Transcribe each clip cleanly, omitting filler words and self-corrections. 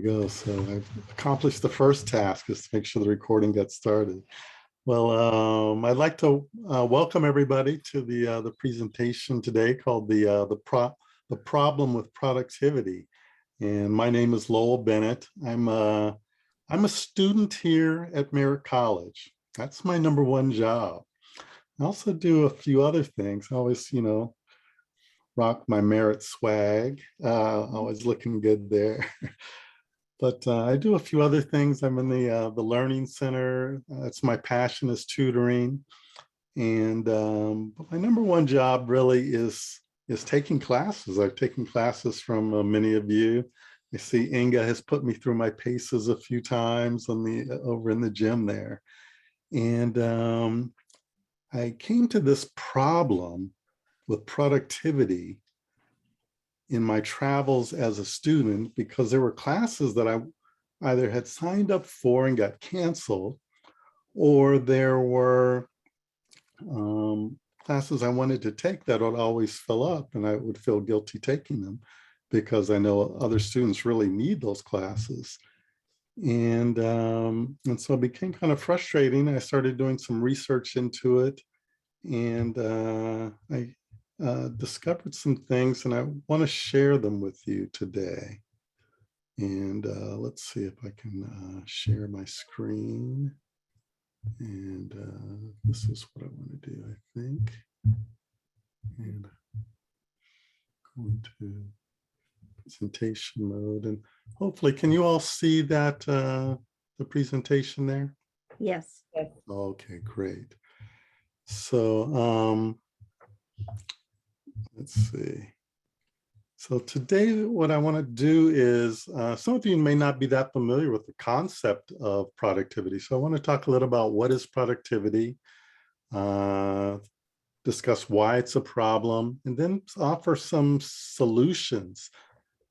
Go. So I've accomplished the first task, is to make sure the recording gets started. Well, I'd like to welcome everybody to the presentation today called the problem with productivity. And my name is Lowell Bennett. I'm a student here at Merritt College. That's my number one job. I also do a few other things. I always, rock my Merritt swag. Always looking good there. But I do a few other things. I'm in the Learning Center. That's my passion, is tutoring. And but my number one job really is taking classes. I've taken classes from many of you. I see Inga has put me through my paces a few times on over in the gym there. And I came to this problem with productivity in my travels as a student, because there were classes that I either had signed up for and got canceled, or there were classes I wanted to take that would always fill up, and I would feel guilty taking them because I know other students really need those classes. And so it became kind of frustrating. I started doing some research into it, and I discovered some things, and I want to share them with you today. And let's see if I can share my screen. And this is what I want to do, I think. And going to presentation mode, and hopefully, can you all see that the presentation there? Yes. Okay, great. So let's see. So today, what I want to do is, some of you may not be that familiar with the concept of productivity. So I want to talk a little about what is productivity, discuss why it's a problem, and then offer some solutions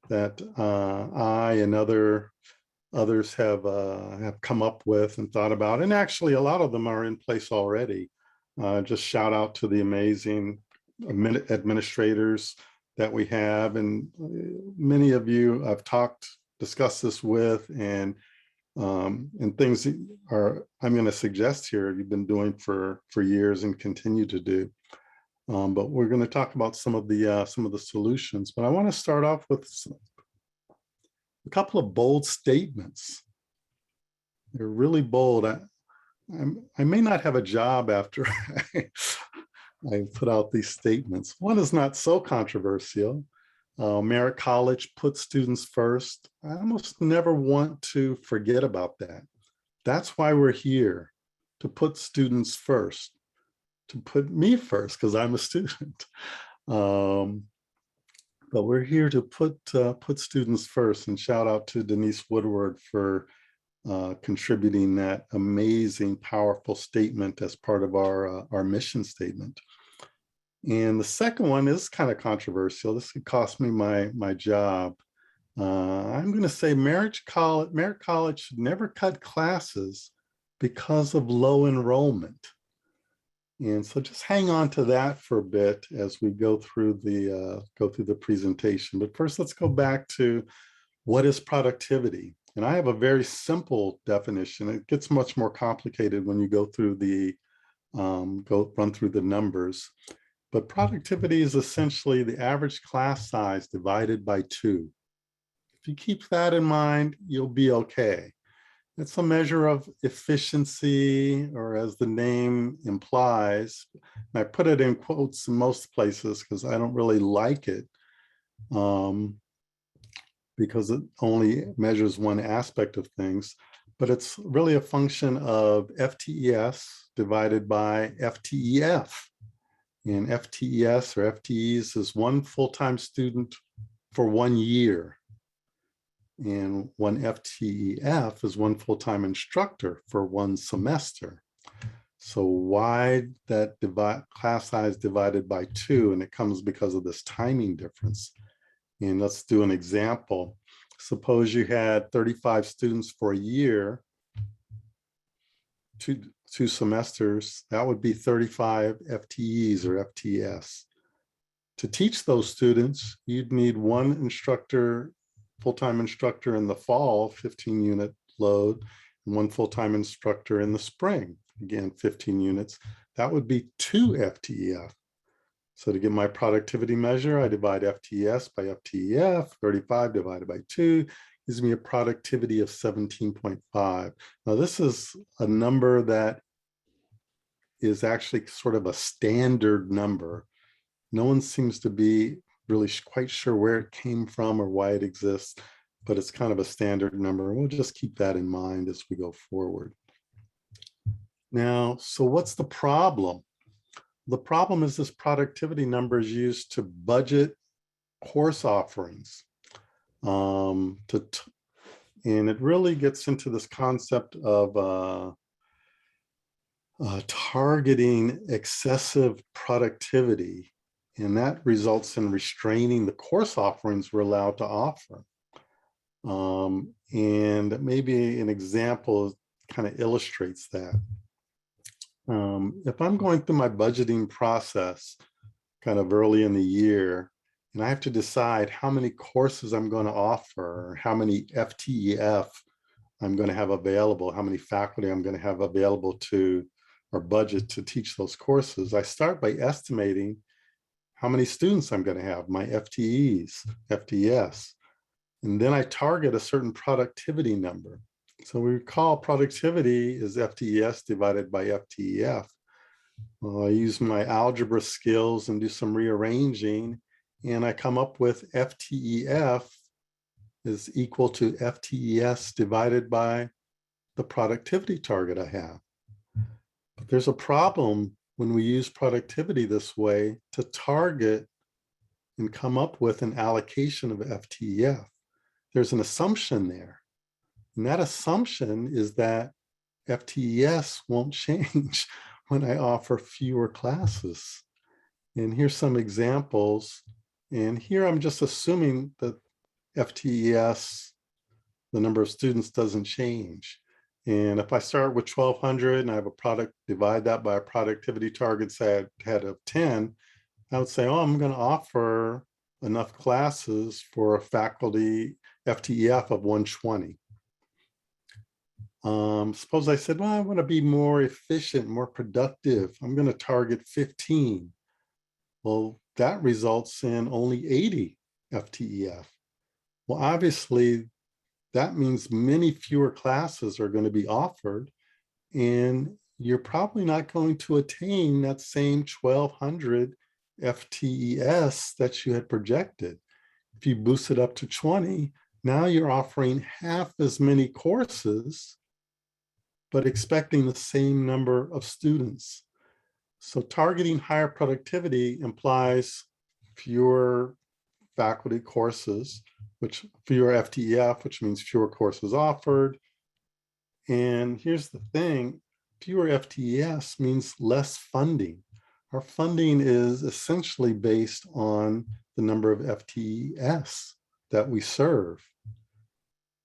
that I and others have come up with and thought about. And actually, a lot of them are in place already. Just shout out to the amazing administrators that we have, and many of you I've discussed this with, and things I'm going to suggest here you've been doing for years and continue to do. But we're going to talk about some of the solutions. But I want to start off with a couple of bold statements. They're really bold. I may not have a job after I put out these statements. One is not so controversial. Merritt College puts students first. I almost never want to forget about that. That's why we're here, to put students first, to put me first, because I'm a student. But we're here to put students first, and shout out to Denise Woodward for contributing that amazing, powerful statement as part of our mission statement. And the second one is kind of controversial. This could cost me my job. I'm going to say Merritt College should never cut classes because of low enrollment. And so just hang on to that for a bit as we go through the presentation. But first, let's go back to what is productivity. And I have a very simple definition. It gets much more complicated when you go through run through the numbers. But productivity is essentially the average class size divided by 2. If you keep that in mind, you'll be okay. It's a measure of efficiency, or as the name implies, and I put it in quotes in most places because I don't really like it, because it only measures one aspect of things, but it's really a function of FTES divided by FTEF. And FTES or FTEs is one full-time student for 1 year. And one FTEF is one full-time instructor for 1 semester. So why that class size divided by 2? And it comes because of this timing difference. And let's do an example. Suppose you had 35 students for a year, two semesters, that would be 35 FTEs or FTES. To teach those students, you'd need 1 instructor full-time instructor in the fall, 15 unit load, and one full-time instructor in the spring, again, 15 units. That would be 2 FTEF. So to get my productivity measure, I divide FTES by FTEF, 35 divided by 2 gives me a productivity of 17.5. Now this is a number that is actually sort of a standard number. No one seems to be really quite sure where it came from or why it exists, but it's kind of a standard number. We'll just keep that in mind as we go forward. Now, so what's the problem? The problem is this productivity number is used to budget course offerings. And it really gets into this concept of targeting excessive productivity, and that results in restraining the course offerings we're allowed to offer. And maybe an example kind of illustrates that. If I'm going through my budgeting process kind of early in the year, and I have to decide how many courses I'm going to offer, or how many FTEF I'm going to have available, how many faculty I'm going to have available to, or budget to teach those courses, I start by estimating how many students I'm going to have, my FTEs, FTES, and then I target a certain productivity number. So we recall productivity is FTES divided by FTEF. Well, I use my algebra skills and do some rearranging, and I come up with FTEF is equal to FTES divided by the productivity target I have. But there's a problem when we use productivity this way to target and come up with an allocation of FTEF. There's an assumption there. And that assumption is that FTES won't change when I offer fewer classes. And here's some examples. And here I'm just assuming that FTES, the number of students, doesn't change. And if I start with 1,200 and I have a product, divide that by a productivity target set of 10, I would say, oh, I'm going to offer enough classes for a faculty FTEF of 120. Suppose I said, well, I want to be more efficient, more productive. I'm going to target 15. Well, that results in only 80 FTEF. Well, obviously, that means many fewer classes are going to be offered, and you're probably not going to attain that same 1,200 FTES that you had projected. If you boost it up to 20, now you're offering half as many courses, but expecting the same number of students. So targeting higher productivity implies fewer faculty courses, which fewer FTEF, which means fewer courses offered. And here's the thing, fewer FTES means less funding. Our funding is essentially based on the number of FTES that we serve.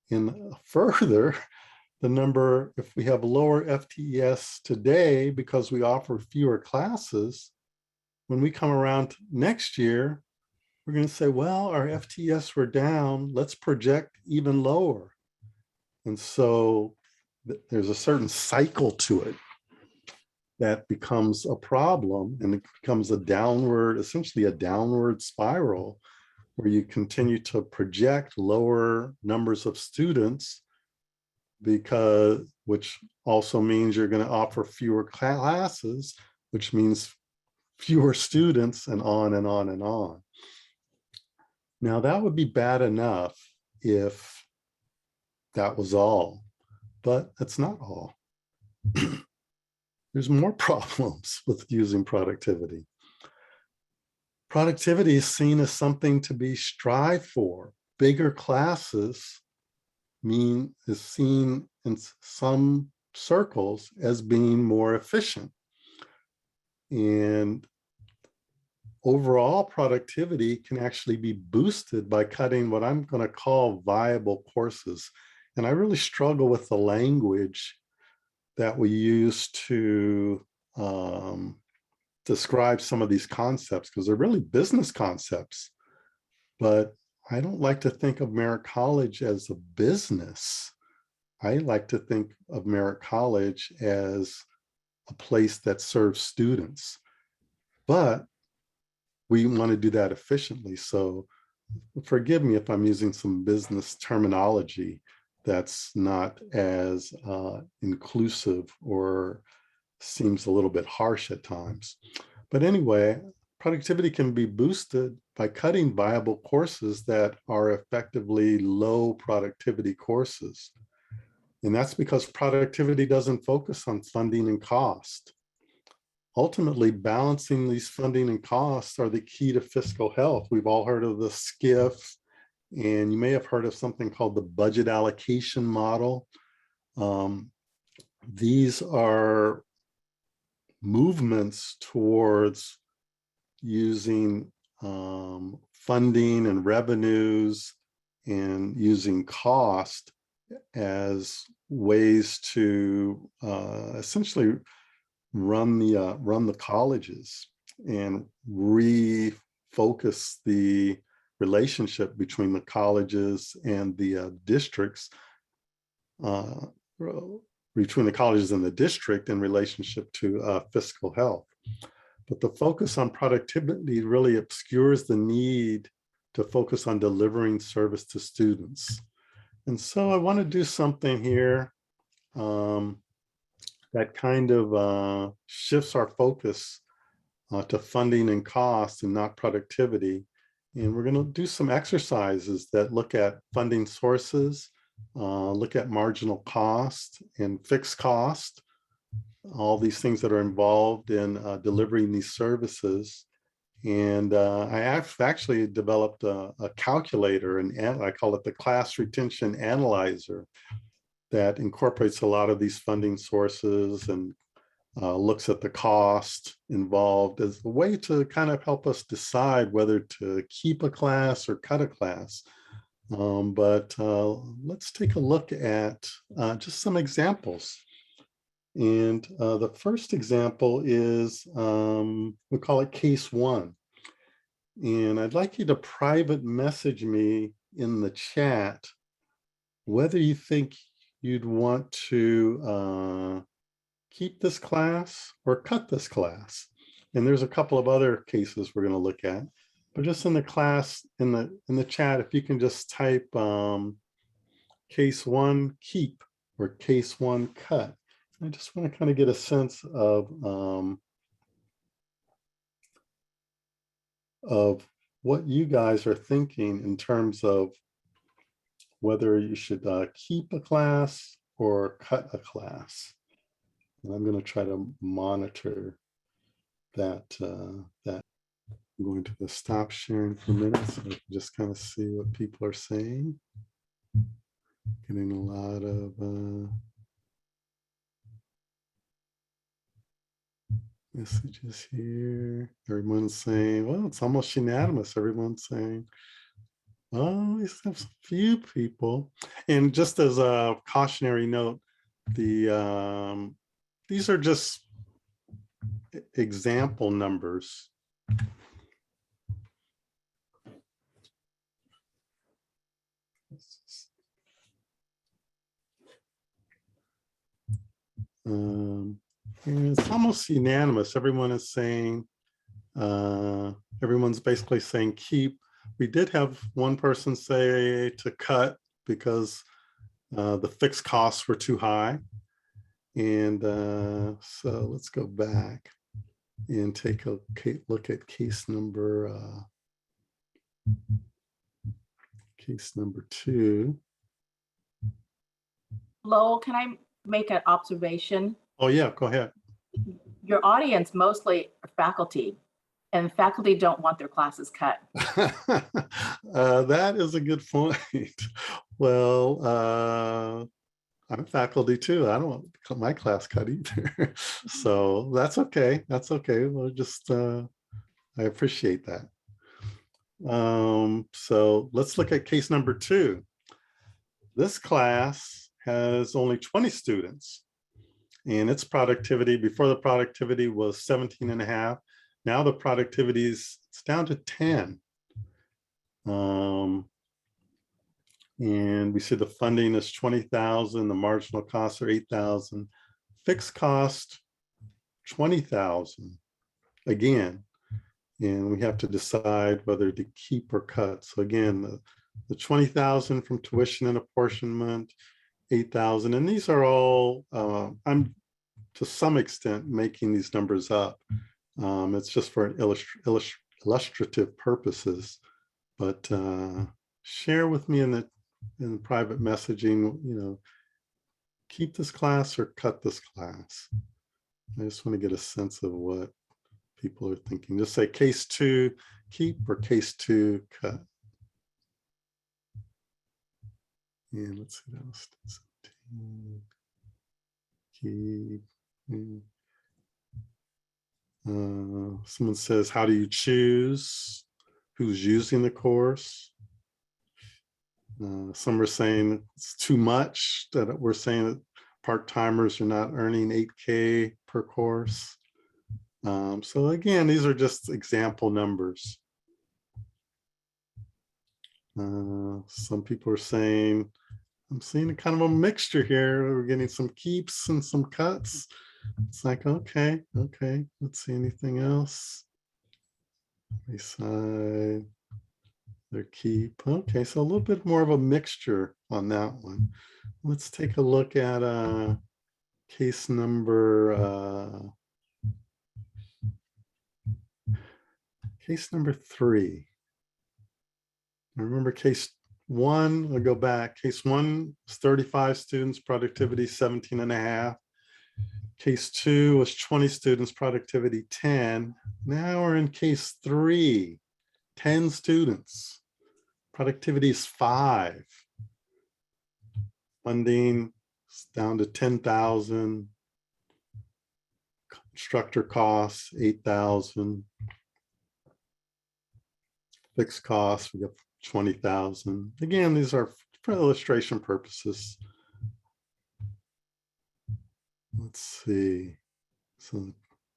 And further, the number, if we have lower FTES today because we offer fewer classes, when we come around next year, we're going to say, well, our FTES were down, let's project even lower. And so there's a certain cycle to it that becomes a problem, and it becomes a downward, essentially a downward spiral, where you continue to project lower numbers of students, because, which also means you're going to offer fewer classes, which means fewer students, and on and on and on. Now, that would be bad enough if that was all, but that's not all. There's more problems with using productivity. Productivity is seen as something to be strived for. Bigger classes is seen in some circles as being more efficient. And overall productivity can actually be boosted by cutting what I'm going to call viable courses. And I really struggle with the language that we use to describe some of these concepts, because they're really business concepts. But I don't like to think of Merritt College as a business. I like to think of Merritt College as a place that serves students, but we want to do that efficiently. So forgive me if I'm using some business terminology that's not as inclusive or seems a little bit harsh at times. But anyway, productivity can be boosted by cutting viable courses that are effectively low productivity courses. And that's because productivity doesn't focus on funding and cost. Ultimately, balancing these funding and costs are the key to fiscal health. We've all heard of the SCIF, and you may have heard of something called the budget allocation model. These are movements towards using funding and revenues and using cost as ways to essentially run the colleges and refocus the relationship between the colleges and the districts, between the colleges and the district in relationship to fiscal health. But the focus on productivity really obscures the need to focus on delivering service to students. And so I want to do something here that kind of shifts our focus to funding and cost and not productivity. And we're going to do some exercises that look at funding sources, look at marginal cost and fixed cost, all these things that are involved in delivering these services. And I actually developed a calculator, and I call it the class retention analyzer, that incorporates a lot of these funding sources and looks at the cost involved as a way to kind of help us decide whether to keep a class or cut a class. But let's take a look at just some examples. And the first example is, we call it case one. And I'd like you to private message me in the chat whether you think you'd want to keep this class or cut this class. And there's a couple of other cases we're going to look at, but just in the class, in the chat, if you can just type case one keep or case one cut. I just want to kind of get a sense of what you guys are thinking in terms of whether you should keep a class or cut a class. And I'm going to try to monitor that. I'm going to stop sharing for a minute so I can just kind of see what people are saying. Getting a lot of messages here. Everyone's saying, well, it's almost unanimous. Everyone's saying, oh, we have a few people. And just as a cautionary note, these are just example numbers. And it's almost unanimous. Everyone is saying, everyone's basically saying keep. We did have one person say to cut because the fixed costs were too high. And so let's go back and take a look at case number 2. Lowell, can I make an observation? Oh yeah, go ahead. Your audience mostly are faculty, and faculty don't want their classes cut. That is a good point. Well, I'm faculty too. I don't want my class cut either. So that's okay. That's okay. We'll just, I appreciate that. So let's look at case number 2. This class has only 20 students, and its productivity, before the productivity was 17.5. Now the productivity is, it's down to 10. And we see the funding is 20,000, the marginal costs are 8,000, fixed cost 20,000 again. And we have to decide whether to keep or cut. So again, the 20,000 from tuition and apportionment, 8,000, and these are all, I'm to some extent making these numbers up. It's just for illustrative purposes, but share with me in private messaging, keep this class or cut this class. I just want to get a sense of what people are thinking. Just say case 2 keep or case 2 cut. And let's see, that was 17. Keep. Someone says, how do you choose who's using the course? Some are saying it's too much, that we're saying that part-timers are not earning $8K per course. So again, these are just example numbers. Some people are saying, I'm seeing a kind of a mixture here. We're getting some keeps and some cuts. It's like, okay, let's see anything else. Beside their keep. Okay, so a little bit more of a mixture on that one. Let's take a look at case number 3. I remember case 1, I'll go back. Case 1 is 35 students, productivity 17.5. Case 2 was 20 students, productivity 10. Now we're in case 3, 10 students, productivity is 5. Funding is down to 10,000. Instructor costs 8,000. Fixed costs, we got 20,000. Again, these are for illustration purposes. Let's see. So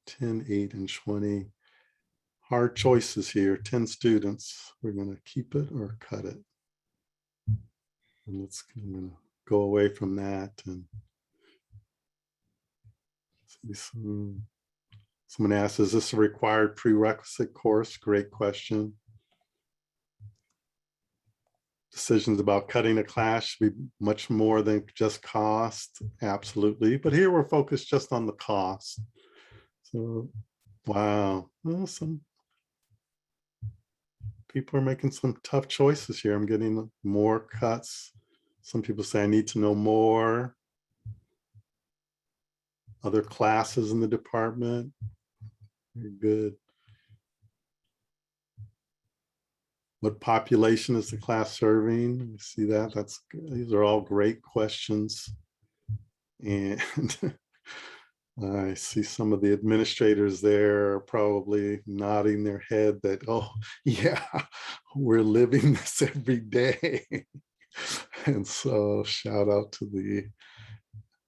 10, 8, and 20. Hard choices here. 10 students. We're going to keep it or cut it. And I'm going to go away from that and see someone asks, is this a required prerequisite course? Great question. Decisions about cutting a class should be much more than just cost. Absolutely. But here we're focused just on the cost. So, wow. Well, some people are making some tough choices here. I'm getting more cuts. Some people say I need to know more. Other classes in the department. Very good. What population is the class serving? You see that? These are all great questions. And I see some of the administrators there are probably nodding their head that, oh, yeah, we're living this every day. And so shout out to the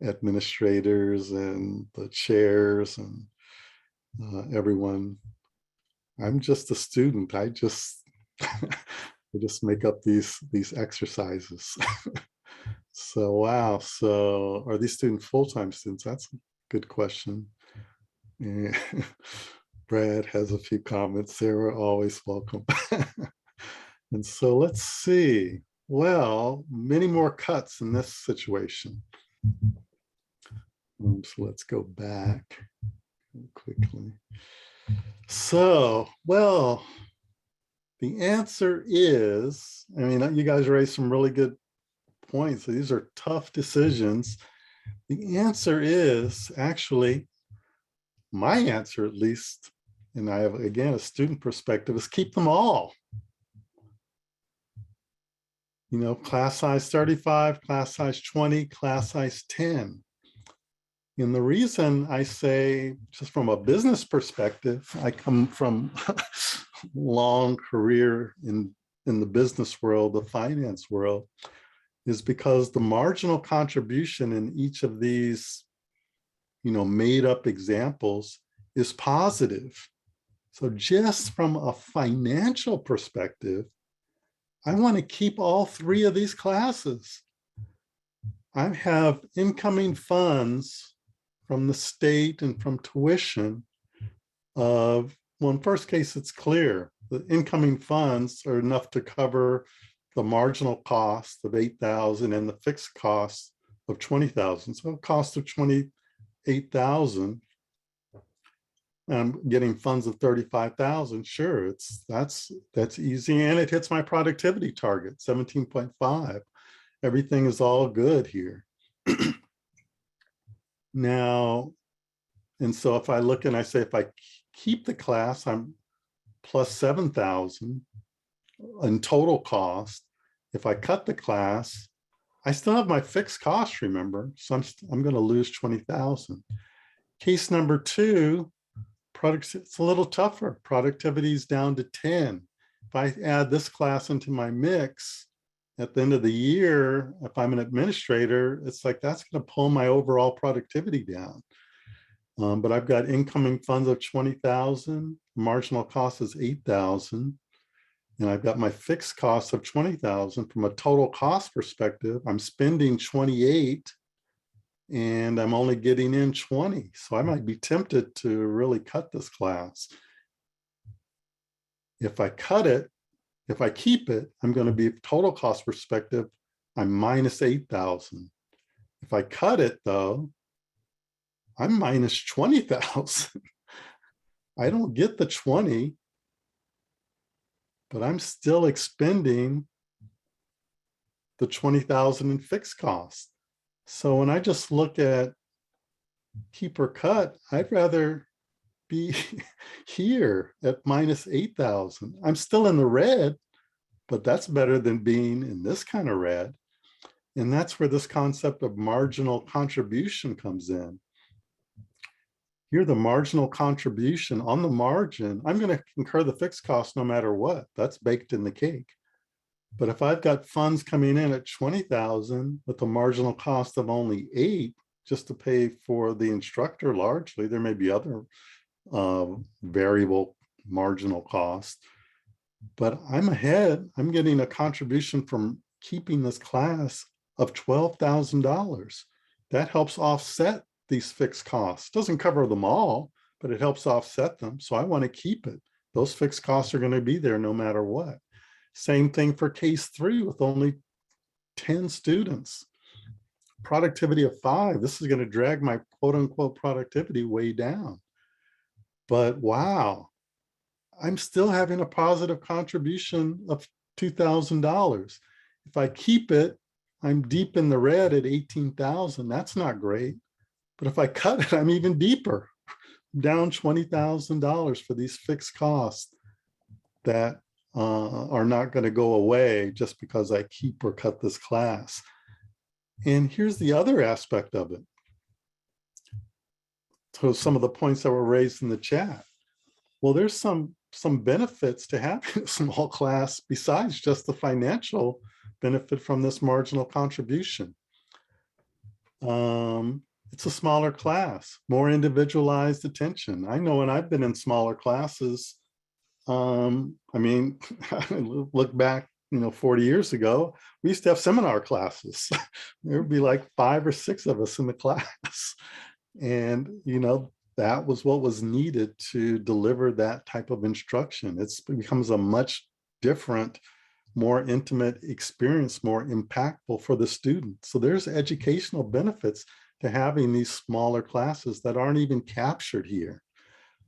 administrators and the chairs and everyone. I'm just a student. I just make up these exercises. So wow. So are these students full-time students? That's a good question. And Brad has a few comments there. We're always welcome. And so let's see. Well, many more cuts in this situation. So let's go back quickly. So, well, the answer is, I mean, you guys raised some really good points. These are tough decisions. The answer is actually, my answer at least, and I have, again, a student perspective, is keep them all. You know, class size 35, class size 20, class size 10. And the reason I say, just from a business perspective, I come from long career in the business world, the finance world, is because the marginal contribution in each of these, you know, made up examples is positive. So just from a financial perspective, I want to keep all 3 of these classes. I have incoming funds from the state and from tuition of, well, in first case, it's clear. The incoming funds are enough to cover the marginal cost of $8,000 and the fixed cost of $20,000. So a cost of $28,000. I'm getting funds of $35,000. Sure, that's easy, and it hits my productivity target, 17.5. Everything is all good here. Now, and so if I look and I say, if I keep the class, I'm plus 7,000 in total cost. If I cut the class, I still have my fixed cost, remember, so I'm going to lose 20,000. Case number 2, it's a little tougher. Productivity is down to 10. If I add this class into my mix at the end of the year, if I'm an administrator, it's like that's going to pull my overall productivity down. But I've got incoming funds of 20,000, marginal cost is 8,000, and I've got my fixed cost of 20,000. From a total cost perspective, I'm spending 28 and I'm only getting in 20. So I might be tempted to really cut this class. If I cut it, if I keep it, I'm going to be total cost perspective, I'm minus 8,000. If I cut it though, I'm minus 20,000. I don't get the 20, but I'm still expending the 20,000 in fixed costs. So when I just look at keep or cut, I'd rather be here at minus 8,000. I'm still in the red, but that's better than being in this kind of red. And that's where this concept of marginal contribution comes in. Here, the marginal contribution on the margin, I'm going to incur the fixed cost no matter what. That's baked in the cake. But if I've got funds coming in at 20,000 with a marginal cost of only 8, just to pay for the instructor largely, there may be other variable marginal costs, but I'm ahead. I'm getting a contribution from keeping this class of $12,000. That helps offset these fixed costs. Doesn't cover them all, but it helps offset them. So I want to keep it. Those fixed costs are going to be there no matter what. Same thing for case 3 with only 10 students. Productivity of 5. This is going to drag my quote unquote productivity way down. But wow, I'm still having a positive contribution of $2,000. If I keep it, I'm deep in the red at 18,000. That's not great. But if I cut it, I'm even deeper, down $20,000 for these fixed costs that are not going to go away just because I keep or cut this class. And here's the other aspect of it. So some of the points that were raised in the chat. Well, there's some benefits to having a small class besides just the financial benefit from this marginal contribution. It's a smaller class, more individualized attention. I know when I've been in smaller classes, I mean, look back, 40 years ago, we used to have seminar classes. There would be like 5 or 6 of us in the class. And, that was what was needed to deliver that type of instruction. It becomes a much different, more intimate experience, more impactful for the student. So there's educational benefits to having these smaller classes that aren't even captured here.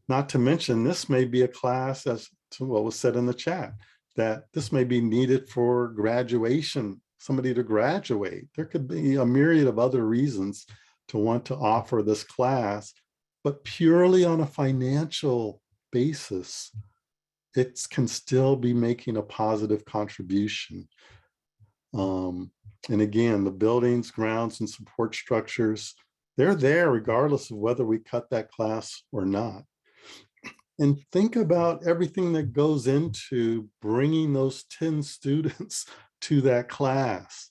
Not to mention, this may be a class, as to what was said in the chat, that this may be needed for graduation, somebody to graduate. There could be a myriad of other reasons to want to offer this class, but purely on a financial basis, it can still be making a positive contribution. And again, the buildings, grounds, and support structures, they're there regardless of whether we cut that class or not. And think about everything that goes into bringing those 10 students to that class,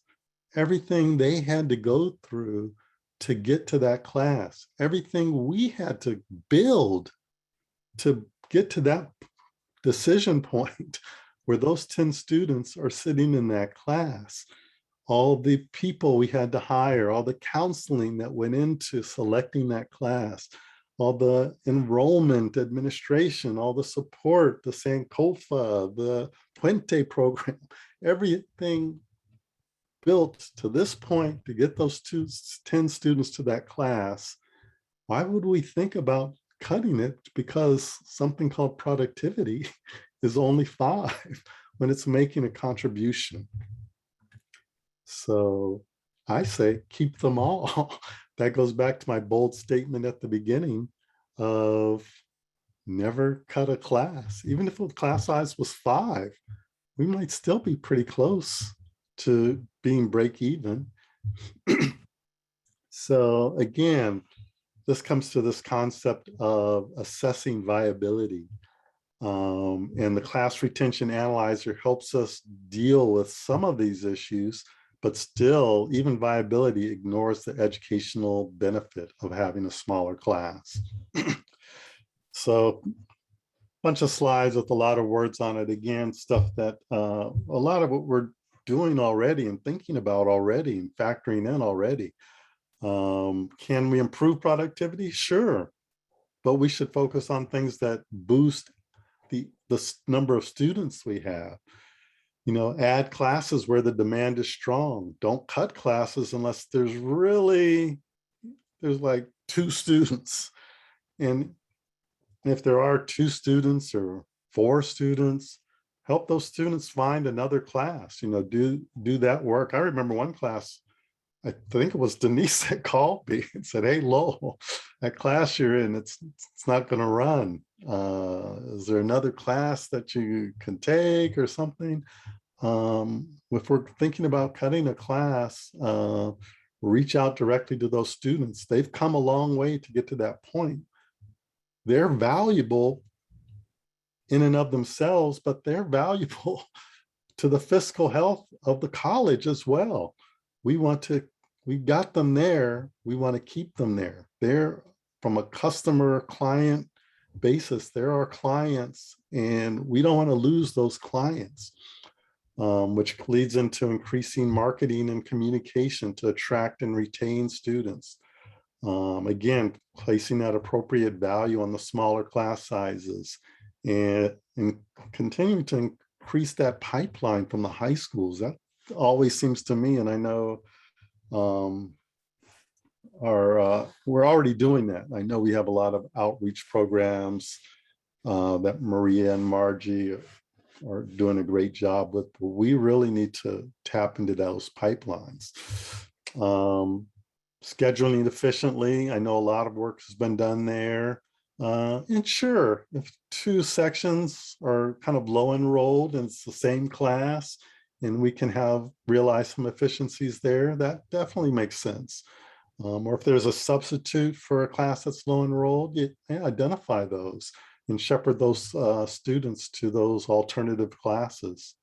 everything they had to go through to get to that class, everything we had to build to get to that decision point where those 10 students are sitting in that class. All the people we had to hire, all the counseling that went into selecting that class, all the enrollment administration, all the support, the Sankofa, the Puente program, everything built to this point to get those 10 students to that class. Why would we think about cutting it because something called productivity is only 5 when it's making a contribution? So I say keep them all. That goes back to my bold statement at the beginning of never cut a class. Even if the class size was 5, we might still be pretty close to being break even. So again, this comes to this concept of assessing viability. And the class retention analyzer helps us deal with some of these issues, but still, even viability ignores the educational benefit of having a smaller class. So a bunch of slides with a lot of words on it. Again, stuff that a lot of what we're doing already and thinking about already and factoring in already. Can we improve productivity? Sure, but we should focus on things that boost the number of students we have. You know, add classes where the demand is strong. Don't cut classes unless there's like 2 students. And if there are 2 students or 4 students, help those students find another class, you know, do that work. I remember one class, I think it was Denise that called me and said, "Hey, Lowell, that class you're in, it's not going to run. Is there another class that you can take or something?" If we're thinking about cutting a class, reach out directly to those students. They've come a long way to get to that point. They're valuable in and of themselves, but they're valuable to the fiscal health of the college as well. We got them there. We want to keep them there. They're from a customer client basis. They're our clients, and we don't want to lose those clients, which leads into increasing marketing and communication to attract and retain students. Again, placing that appropriate value on the smaller class sizes and continuing to increase that pipeline from the high schools. That always seems to me, and I know we're already doing that. I know we have a lot of outreach programs that Maria and Margie are doing a great job with, but we really need to tap into those pipelines. Scheduling efficiently. I know a lot of work has been done there. And sure, if 2 sections are kind of low enrolled and it's the same class and we can realize some efficiencies there, that definitely makes sense. Or if there's a substitute for a class that's low enrolled, identify those and shepherd those students to those alternative classes.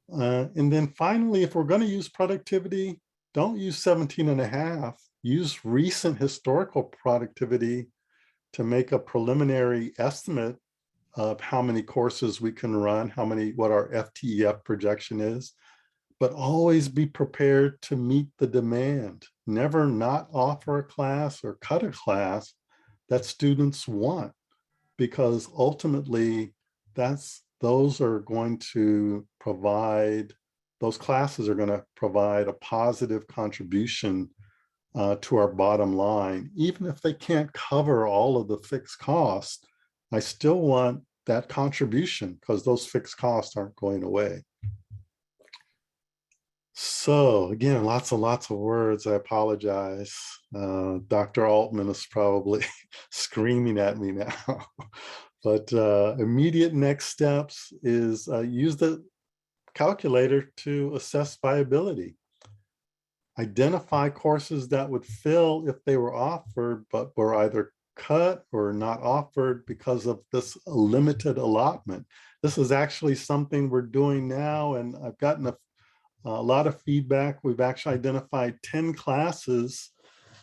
And then finally, if we're going to use productivity, don't use 17.5. Use recent historical productivity to make a preliminary estimate of how many courses we can run, what our FTEF projection is, but always be prepared to meet the demand. Never not offer a class or cut a class that students want, because ultimately those classes are going to provide a positive contribution to our bottom line. Even if they can't cover all of the fixed costs, I still want that contribution because those fixed costs aren't going away. So again, lots of words. I apologize. Dr. Altman is probably screaming at me now. But immediate next steps is use the calculator to assess viability. Identify courses that would fill if they were offered, but were either cut or not offered because of this limited allotment. This is actually something we're doing now, and I've gotten a lot of feedback. We've actually identified 10 classes,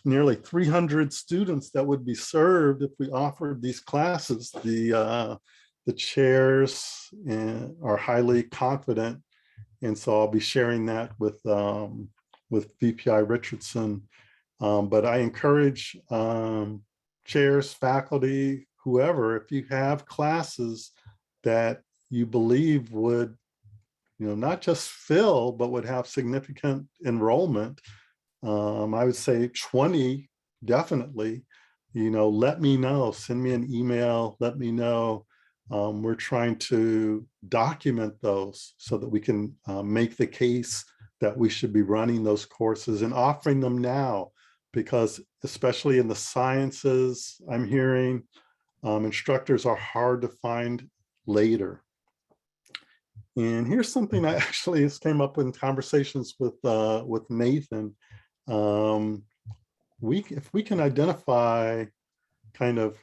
nearly 300 students that would be served if we offered these classes. The the chairs are highly confident, and so I'll be sharing that with VPI Richardson. But I encourage chairs, faculty, whoever, if you have classes that you believe would, not just fill, but would have significant enrollment, I would say 20, definitely, let me know, send me an email, let me know. We're trying to document those so that we can make the case that we should be running those courses and offering them now, because especially in the sciences, I'm hearing instructors are hard to find later. And here's something that actually has came up in conversations with Nathan. If we can identify kind of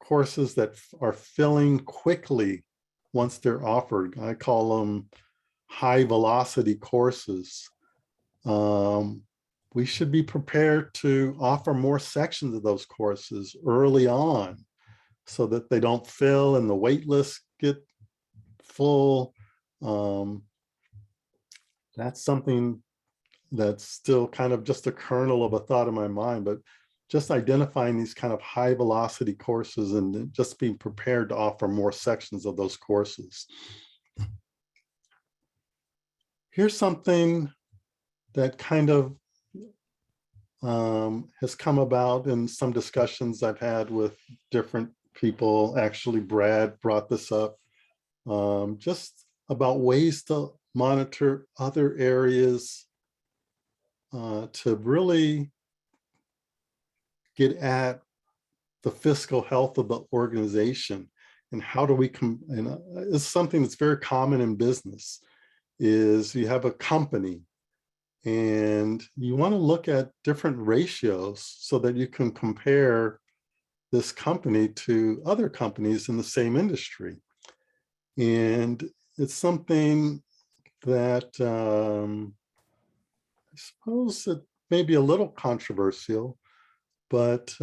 courses that are filling quickly once they're offered, I call them high velocity courses. We should be prepared to offer more sections of those courses early on so that they don't fill and the wait list get full. That's something that's still kind of just a kernel of a thought in my mind, but just identifying these kind of high velocity courses and just being prepared to offer more sections of those courses. Here's something that kind of has come about in some discussions I've had with different people. Actually, Brad brought this up, just about ways to monitor other areas to really get at the fiscal health of the organization. And how do we it's something that's very common in business, is you have a company and you want to look at different ratios so that you can compare this company to other companies in the same industry. And it's something that I suppose it may be a little controversial, but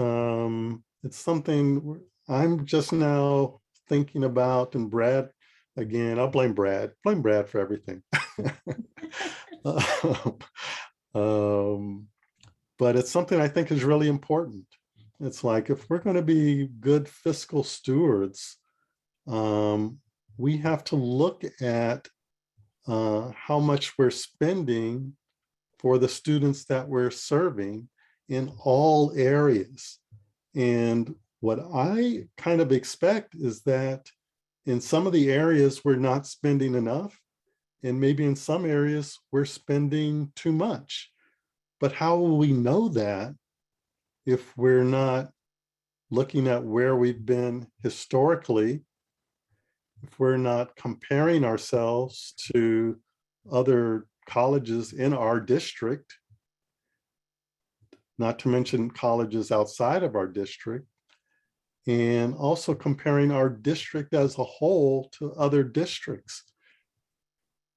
it's something I'm just now thinking about. And Brad, again, I'll blame Brad for everything. But it's something I think is really important. It's like, if we're going to be good fiscal stewards, we have to look at how much we're spending for the students that we're serving in all areas. And what I kind of expect is that in some of the areas we're not spending enough, and maybe in some areas we're spending too much. But how will we know that if we're not looking at where we've been historically, if we're not comparing ourselves to other colleges in our district, not to mention colleges outside of our district, and also comparing our district as a whole to other districts?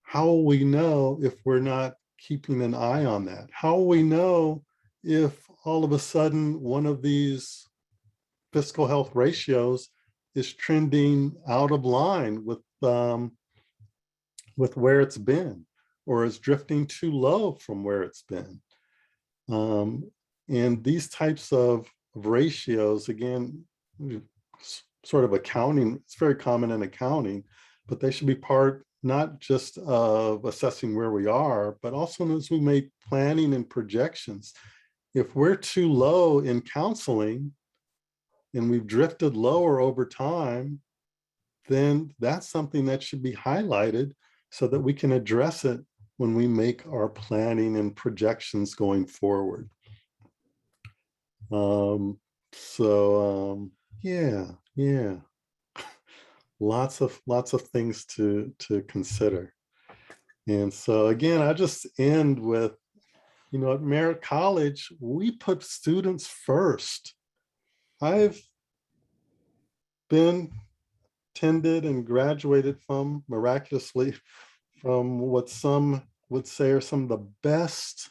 How will we know if we're not keeping an eye on that? How will we know if all of a sudden one of these fiscal health ratios is trending out of line with where it's been, or is drifting too low from where it's been? And these types of ratios, again, sort of accounting, it's very common in accounting, but they should be part not just of assessing where we are, but also as we make planning and projections. If we're too low in counseling and we've drifted lower over time, then that's something that should be highlighted so that we can address it when we make our planning and projections going forward. Yeah. Lots of things to consider. And so again, I just end with, at Merritt College, we put students first. I've been attended and graduated from, miraculously, from what some would say are some of the best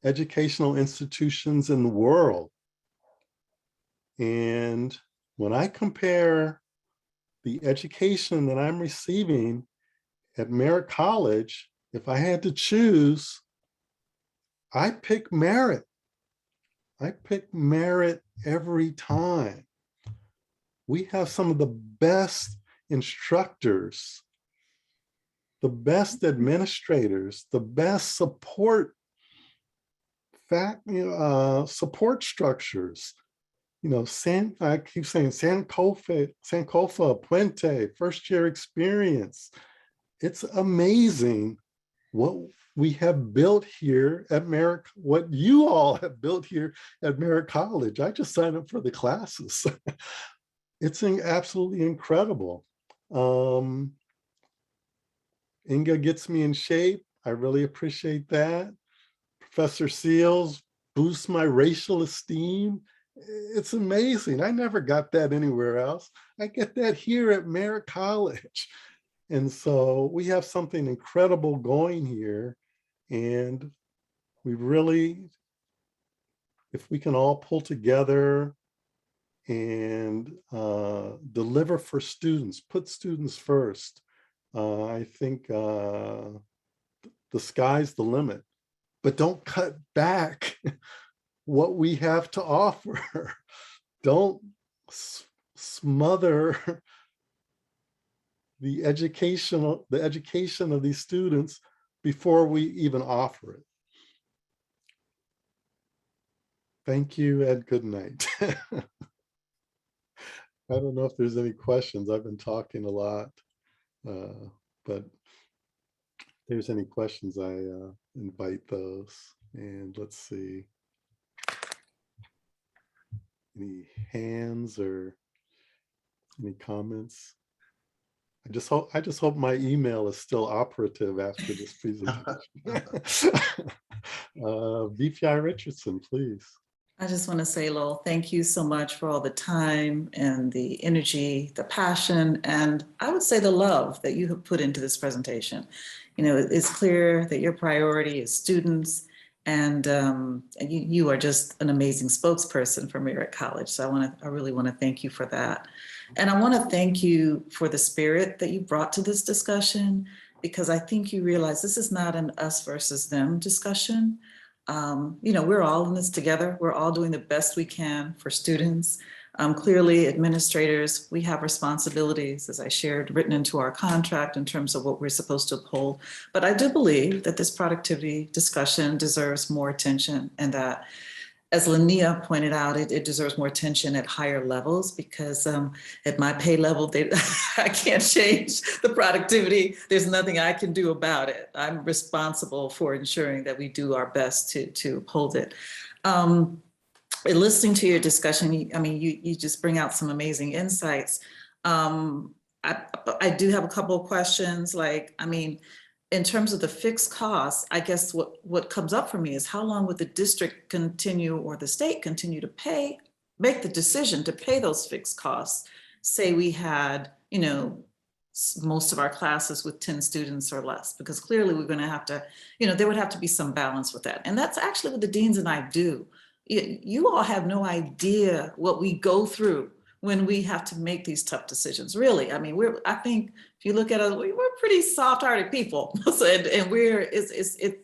educational institutions in the world. And when I compare the education that I'm receiving at Merritt College, if I had to choose, I pick Merritt. I pick Merritt every time. We have some of the best instructors, the best administrators, the best support support structures. I keep saying Sankofa, Puente, first year experience. It's amazing what we have built here at Merritt, what you all have built here at Merritt College. I just signed up for the classes. It's absolutely incredible. Inga gets me in shape. I really appreciate that. Professor Seals boosts my racial esteem. It's amazing. I never got that anywhere else. I get that here at Merritt College. And so we have something incredible going here. And we really, if we can all pull together and deliver for students, put students first, I think the sky's the limit. But don't cut back what we have to offer. Don't smother the education of these students before we even offer it. Thank you and good night. I don't know if there's any questions. I've been talking a lot, but if there's any questions, I invite those. And let's see. Any hands or any comments? I just hope my email is still operative after this presentation. VPI Richardson, please. I just want to say, Lowell, thank you so much for all the time and the energy, the passion, and I would say the love that you have put into this presentation. It's clear that your priority is students, and you are just an amazing spokesperson for Merritt College. So I really want to thank you for that. And I want to thank you for the spirit that you brought to this discussion, because I think you realize this is not an us versus them discussion. We're all in this together. We're all doing the best we can for students. Clearly, administrators, we have responsibilities, as I shared, written into our contract in terms of what we're supposed to uphold. But I do believe that this productivity discussion deserves more attention, and that, as Linnea pointed out, it deserves more attention at higher levels, because at my pay level, I can't change the productivity. There's nothing I can do about it. I'm responsible for ensuring that we do our best to uphold it. Listening to your discussion, you just bring out some amazing insights. I do have a couple of questions. In terms of the fixed costs, I guess what comes up for me is, how long would the district continue, or the state continue to make the decision to pay those fixed costs? Say we had, most of our classes with 10 students or less, because clearly we're going to have to, there would have to be some balance with that. And that's actually what the deans and I do. You all have no idea what we go through when we have to make these tough decisions. Really, I think if you look at us, we're pretty soft-hearted people, and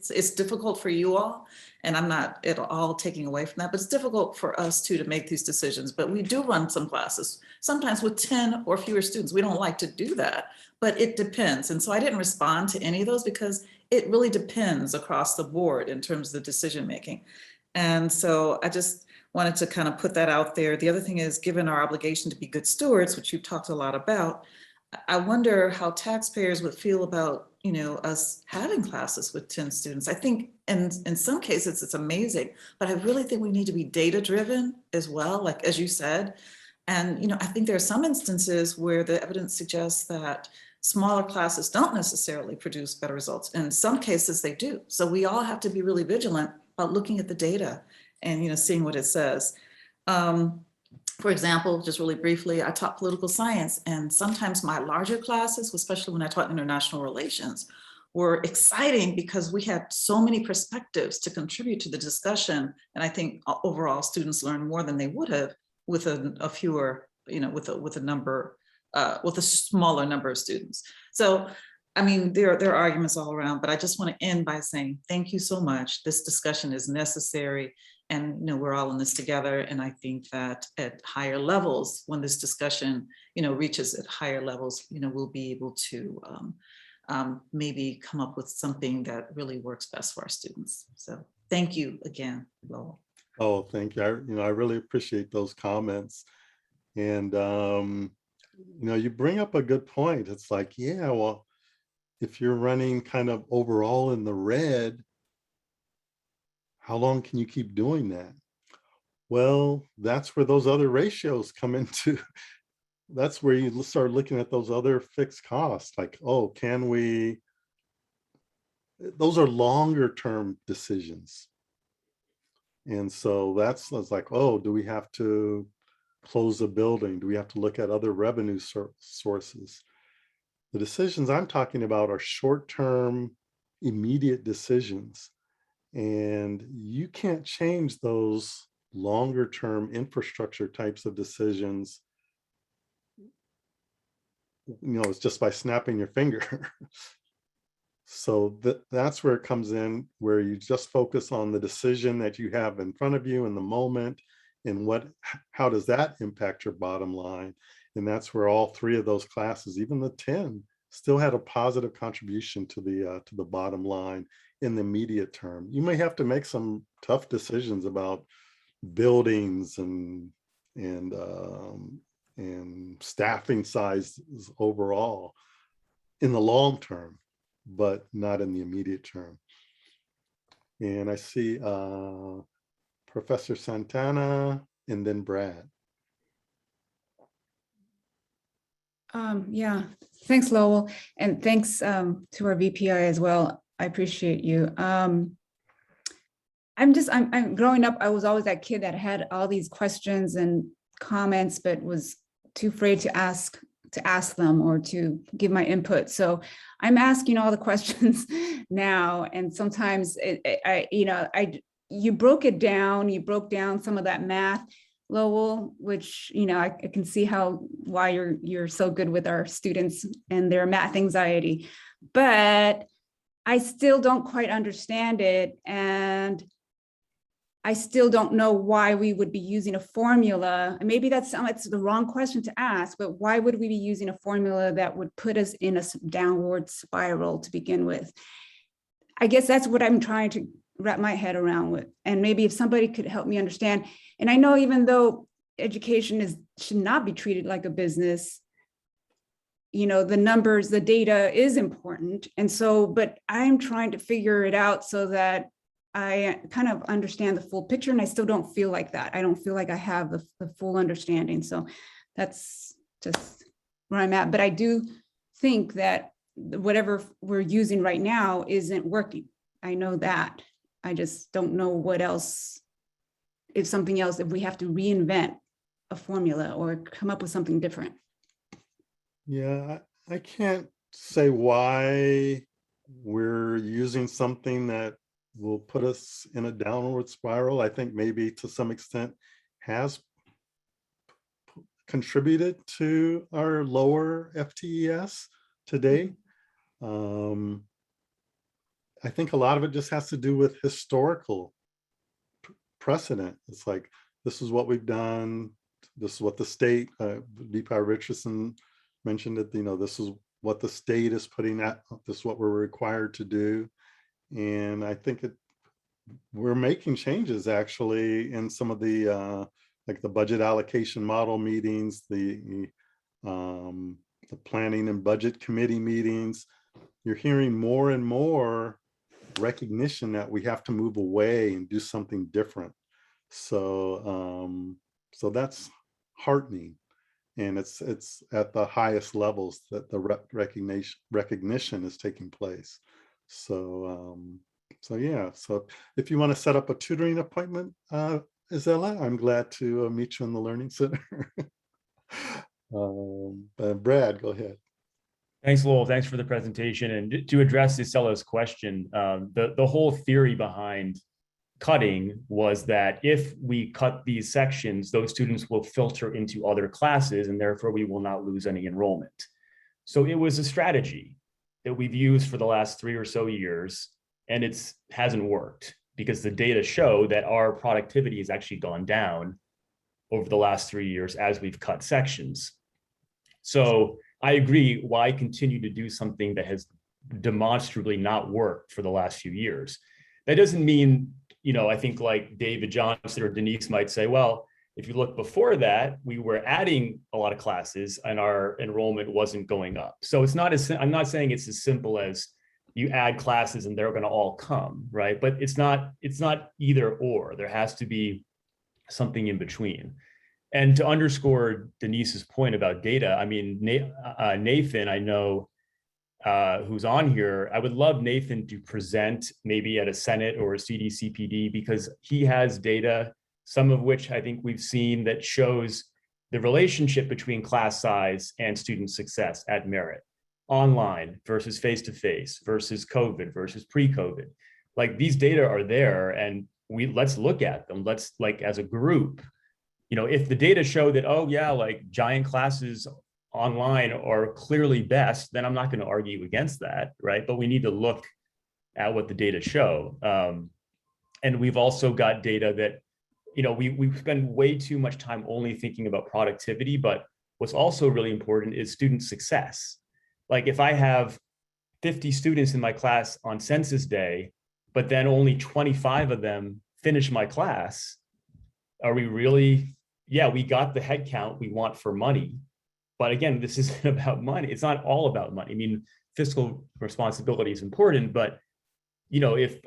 it's difficult for you all. And I'm not at all taking away from that, but it's difficult for us too to make these decisions. But we do run some classes, sometimes with 10 or fewer students. We don't like to do that, but it depends. And so I didn't respond to any of those, because it really depends across the board in terms of the decision making. And so I just wanted to kind of put that out there. The other thing is, given our obligation to be good stewards, which you've talked a lot about, I wonder how taxpayers would feel about, us having classes with 10 students. I think in some cases it's amazing, but I really think we need to be data driven as well, like as you said. And, I think there are some instances where the evidence suggests that smaller classes don't necessarily produce better results. In some cases they do. So we all have to be really vigilant about looking at the data and, seeing what it says. For example, just really briefly, I taught political science, and sometimes my larger classes, especially when I taught international relations, were exciting because we had so many perspectives to contribute to the discussion. And I think overall students learn more than they would have with a fewer, with a number with a smaller number of students. So, I mean, there are arguments all around, but I just want to end by saying thank you so much. This discussion is necessary, and we're all in this together. And I think that at higher levels, when this discussion reaches at higher levels, we'll be able to maybe come up with something that really works best for our students. So thank you again, Lowell. Oh, thank you. I really appreciate those comments. And, you bring up a good point. It's like, yeah, well, if you're running kind of overall in the red, how long can you keep doing that? Well, that's where those other ratios come into. That's where you start looking at those other fixed costs. Like, oh, can we? Those are longer term decisions. And so that's like, oh, do we have to close a building? Do we have to look at other revenue sources? The decisions I'm talking about are short-term, immediate decisions. And you can't change those longer-term infrastructure types of decisions. It's just by snapping your finger. So that's where it comes in, where you just focus on the decision that you have in front of you in the moment, and how does that impact your bottom line? And that's where all three of those classes, even the 10, still had a positive contribution to the bottom line in the immediate term. You may have to make some tough decisions about buildings and staffing sizes overall in the long term, but not in the immediate term. And I see Professor Santana and then Brad. Yeah, thanks, Lowell. And thanks to our VPI as well. I appreciate you. I'm growing up, I was always that kid that had all these questions and comments, but was too afraid to ask them or to give my input. So I'm asking all the questions now. And sometimes you broke down some of that math, Lowell, which, I can see why you're so good with our students and their math anxiety, but I still don't quite understand it. And I still don't know why we would be using a formula. And maybe that's the wrong question to ask, but why would we be using a formula that would put us in a downward spiral to begin with? I guess that's what I'm trying to wrap my head around with. And maybe if somebody could help me understand. And I know even though education should not be treated like a business, the numbers, the data is important. And so, but I'm trying to figure it out so that I kind of understand the full picture, and I still don't feel like that. I don't feel like I have the full understanding. So that's just where I'm at. But I do think that whatever we're using right now isn't working. I know that. I just don't know what else, if we have to reinvent a formula or come up with something different. Yeah, I can't say why we're using something that will put us in a downward spiral. I think maybe to some extent has contributed to our lower FTES today. I think a lot of it just has to do with historical precedent. It's like, this is what we've done. This is what the state, VP Richardson mentioned it, this is what the state is putting out. This is what we're required to do. And I think we're making changes actually in some of the like the budget allocation model meetings, the planning and budget committee meetings. You're hearing more and more recognition that we have to move away and do something different. So so that's heartening, and it's at the highest levels that the recognition is taking place. So so yeah, so if you want to set up a tutoring appointment, Isella, I'm glad to meet you in the Learning Center. Brad, go ahead. Thanks, Lowell. Thanks for the presentation. And to address Isella's question, the whole theory behind cutting was that if we cut these sections, those students will filter into other classes, and therefore we will not lose any enrollment. So it was a strategy that we've used for the last 3 or so years, and it hasn't worked because the data show that our productivity has actually gone down over the last 3 years as we've cut sections. So I agree, why continue to do something that has demonstrably not worked for the last few years? That doesn't mean, I think like David Johnson or Denise might say, well, if you look before that, we were adding a lot of classes and our enrollment wasn't going up. So it's not I'm not saying it's as simple as you add classes and they're going to all come, right? But it's not either or. There has to be something in between. And to underscore Denise's point about data, I mean, Nathan, I know, who's on here, I would love Nathan to present maybe at a Senate or a CDCPD, because he has data, some of which I think we've seen, that shows the relationship between class size and student success at Merritt, online versus face-to-face versus COVID versus pre-COVID. Like, these data are there, and let's look at them. Let's, like, as a group, if the data show that, oh yeah, like giant classes online are clearly best, then I'm not going to argue against that, right? But we need to look at what the data show. And we've also got data that, we spend way too much time only thinking about productivity, but what's also really important is student success. Like, if I have 50 students in my class on census day, but then only 25 of them finish my class, are we really, yeah, we got the head count we want for money. But again, this isn't about money. It's not all about money. I mean, fiscal responsibility is important, but if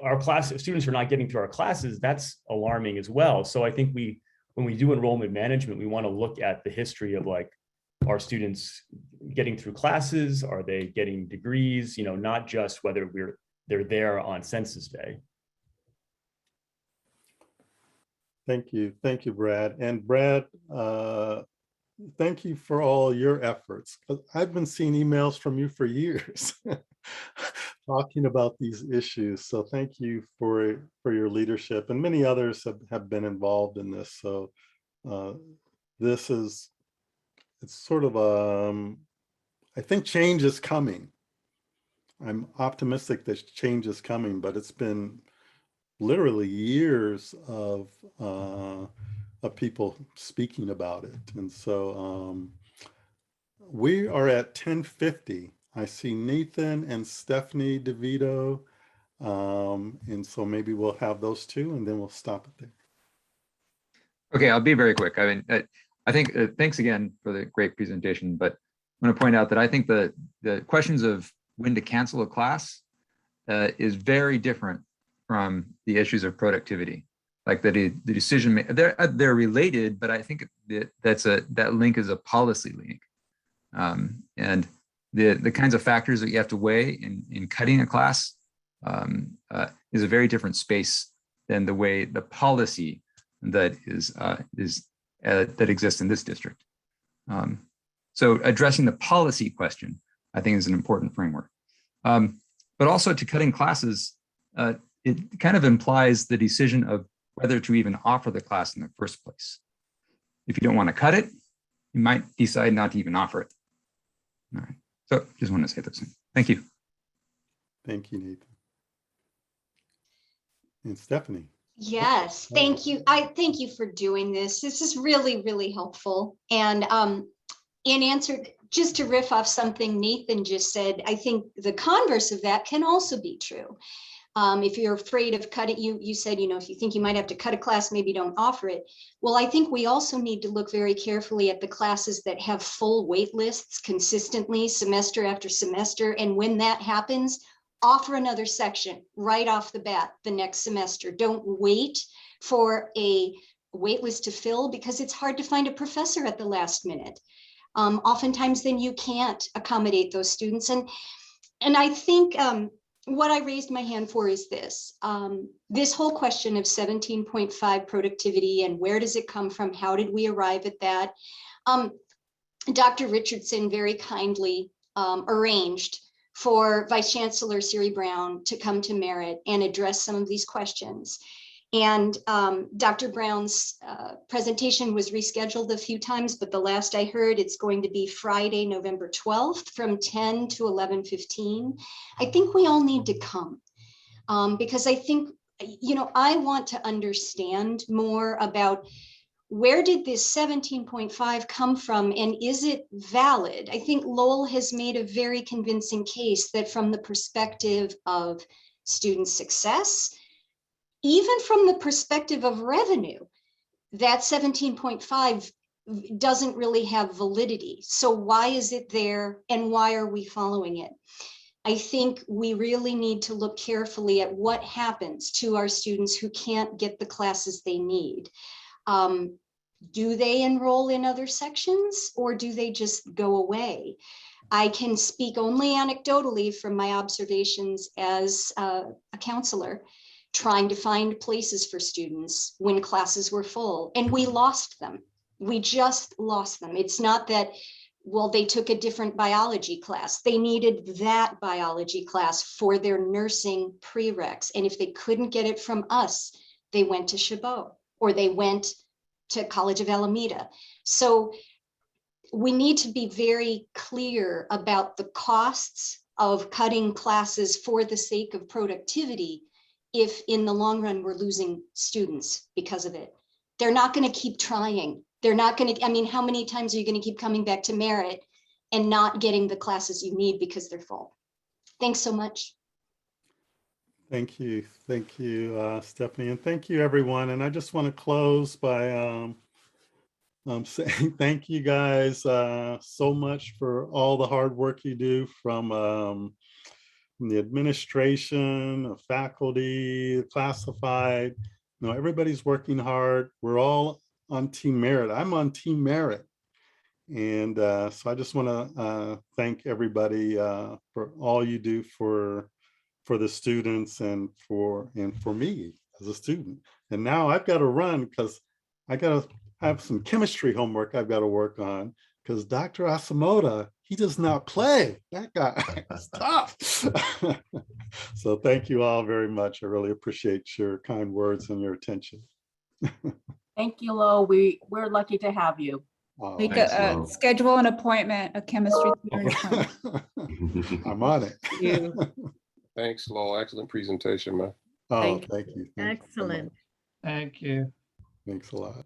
students are not getting through our classes, that's alarming as well. So I think when we do enrollment management, we want to look at the history of, like, are students getting through classes? Are they getting degrees? Not just whether they're there on census day. Thank you, Brad. And Brad, thank you for all your efforts. I've been seeing emails from you for years talking about these issues. So thank you for your leadership, and many others have been involved in this. So it's sort of, I think change is coming. I'm optimistic that change is coming, but it's been literally years of people speaking about it. And so we are at 10:50. I see Nathan and Stephanie DeVito. And so maybe we'll have those two, and then we'll stop it there. Okay, I'll be very quick. I mean, I think thanks again for the great presentation, but I'm going to point out that I think the questions of when to cancel a class is very different from the issues of productivity. Like the decision, they're related, but I think that link is a policy link, and the kinds of factors that you have to weigh in cutting a class is a very different space than the way the policy that that exists in this district. So addressing the policy question, I think, is an important framework. But also, to cutting classes, it kind of implies the decision of whether to even offer the class in the first place. If you don't want to cut it, you might decide not to even offer it. All right. So just want to say those things. Thank you. Thank you, Nathan. And Stephanie. Yes, thank you. I thank you for doing this. This is really, really helpful. And in answer, just to riff off something Nathan just said, I think the converse of that can also be true. If you're afraid of cutting, you said, if you think you might have to cut a class, maybe don't offer it. Well, I think we also need to look very carefully at the classes that have full wait lists consistently, semester after semester. And when that happens, offer another section right off the bat the next semester. Don't wait for a wait list to fill, because it's hard to find a professor at the last minute. Oftentimes then you can't accommodate those students. And I think what I raised my hand for is this. This whole question of 17.5 productivity and where does it come from? How did we arrive at that? Dr. Richardson very kindly arranged for Vice Chancellor Siri Brown to come to Merritt and address some of these questions. And Dr. Brown's presentation was rescheduled a few times, but the last I heard, it's going to be Friday, November 12th from 10 to 11:15. I think we all need to come because I think, I want to understand more about where did this 17.5 come from and is it valid? I think Lowell has made a very convincing case that from the perspective of student success, even from the perspective of revenue, that 17.5 doesn't really have validity. So why is it there and why are we following it? I think we really need to look carefully at what happens to our students who can't get the classes they need. Do they enroll in other sections or do they just go away? I can speak only anecdotally from my observations as a counselor, trying to find places for students when classes were full, and we lost them. We just lost them. It's not that, well, they took a different biology class. They needed that biology class for their nursing prereqs. And if they couldn't get it from us, they went to Chabot or they went to College of Alameda. So we need to be very clear about the costs of cutting classes for the sake of productivity if in the long run we're losing students because of it. They're not going to keep trying. They're not going to, how many times are you going to keep coming back to Merritt and not getting the classes you need because they're full? Thanks so much. Thank you, Stephanie, and thank you, everyone. And I just want to close by saying thank you guys so much for all the hard work you do from the administration, the faculty, classified. Everybody's working hard. We're all on Team Merritt. I'm on Team Merritt. And so I just want to thank everybody for all you do for the students and for me as a student. And now I've got to run because I have some chemistry homework I've got to work on because Dr. Asamoah, he does not play. That guy is tough. So thank you all very much. I really appreciate your kind words and your attention. Thank you, Lo. We're lucky to have you. Oh, Make thanks, a Lo. schedule an appointment, a chemistry tutoring appointment. I'm on it. You. Thanks, Lowell. Excellent presentation, man. Oh, Thank thank you. Thank you so much. Excellent. Thank you. Thanks a lot.